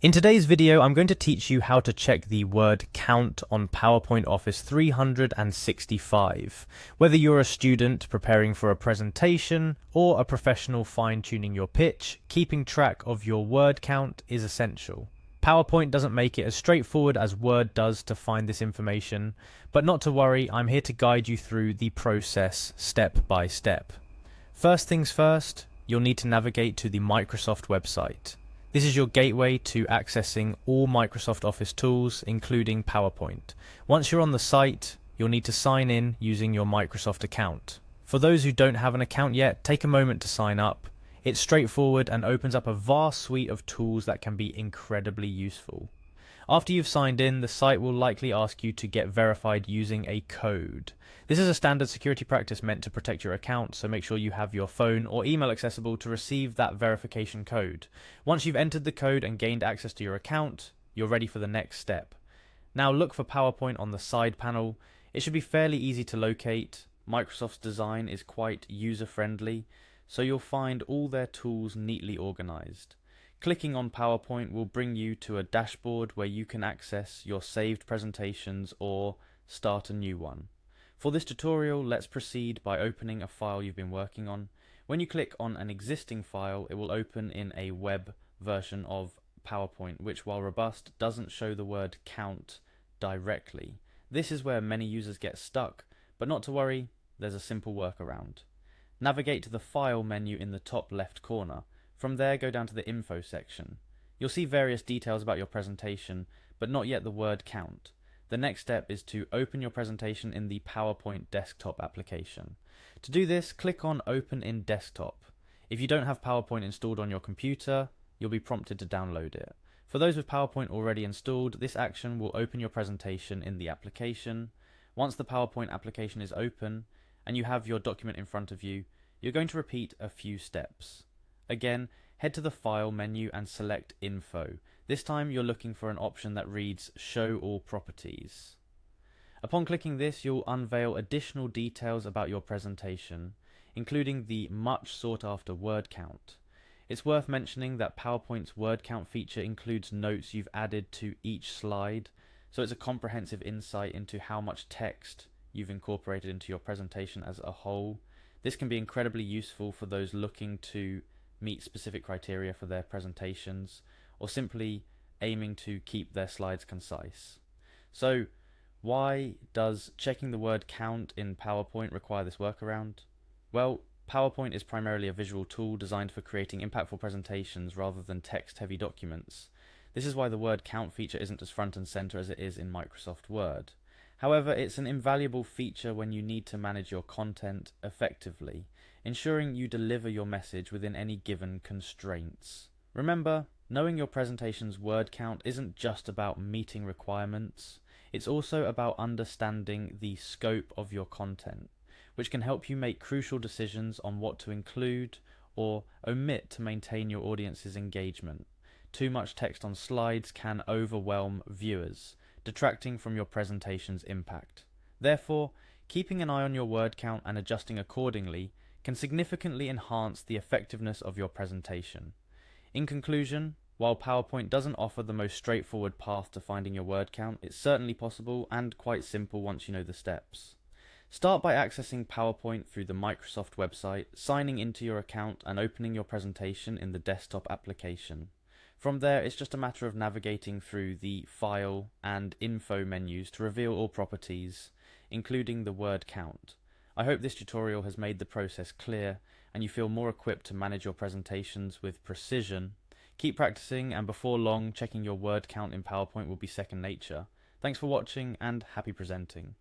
In today's video, I'm going to teach you how to check the word count on PowerPoint Office 365. Whether you're a student preparing for a presentation or a professional fine-tuning your pitch, keeping track of your word count is essential. PowerPoint doesn't make it as straightforward as Word does to find this information, but not to worry, I'm here to guide you through the process step by step. First things first, you'll need to navigate to the Microsoft website. This is your gateway to accessing all Microsoft Office tools, including PowerPoint. Once you're on the site, you'll need to sign in using your Microsoft account. For those who don't have an account yet, take a moment to sign up. It's straightforward and opens up a vast suite of tools that can be incredibly useful. After you've signed in, the site will likely ask you to get verified using a code. This is a standard security practice meant to protect your account, so make sure you have your phone or email accessible to receive that verification code. Once you've entered the code and gained access to your account, you're ready for the next step. Now look for PowerPoint on the side panel. It should be fairly easy to locate. Microsoft's design is quite user-friendly, so you'll find all their tools neatly organized. Clicking on PowerPoint will bring you to a dashboard where you can access your saved presentations or start a new one. For this tutorial, let's proceed by opening a file you've been working on. When you click on an existing file, it will open in a web version of PowerPoint, which, while robust, doesn't show the word count directly. This is where many users get stuck, but not to worry, there's a simple workaround. Navigate to the File menu in the top left corner. From there, go down to the Info section. You'll see various details about your presentation, but not yet the word count. The next step is to open your presentation in the PowerPoint desktop application. To do this, click on Open in Desktop. If you don't have PowerPoint installed on your computer, you'll be prompted to download it. For those with PowerPoint already installed, this action will open your presentation in the application. Once the PowerPoint application is open and you have your document in front of you, you're going to repeat a few steps. Again, head to the File menu and select Info. This time you're looking for an option that reads Show All Properties. Upon clicking this, you'll unveil additional details about your presentation, including the much sought after word count. It's worth mentioning that PowerPoint's word count feature includes notes you've added to each slide, so it's a comprehensive insight into how much text you've incorporated into your presentation as a whole. This can be incredibly useful for those looking to meet specific criteria for their presentations, or simply aiming to keep their slides concise. So, why does checking the word count in PowerPoint require this workaround? Well, PowerPoint is primarily a visual tool designed for creating impactful presentations rather than text-heavy documents. This is why the word count feature isn't as front and center as it is in Microsoft Word. However, it's an invaluable feature when you need to manage your content effectively, ensuring you deliver your message within any given constraints. Remember, knowing your presentation's word count isn't just about meeting requirements, it's also about understanding the scope of your content, which can help you make crucial decisions on what to include or omit to maintain your audience's engagement. Too much text on slides can overwhelm viewers, detracting from your presentation's impact. Therefore, keeping an eye on your word count and adjusting accordingly can significantly enhance the effectiveness of your presentation. In conclusion, while PowerPoint doesn't offer the most straightforward path to finding your word count, it's certainly possible and quite simple once you know the steps. Start by accessing PowerPoint through the Microsoft website, signing into your account and opening your presentation in the desktop application. From there, it's just a matter of navigating through the File and Info menus to reveal all properties, including the word count. I hope this tutorial has made the process clear and you feel more equipped to manage your presentations with precision. Keep practicing, and before long, checking your word count in PowerPoint will be second nature. Thanks for watching and happy presenting.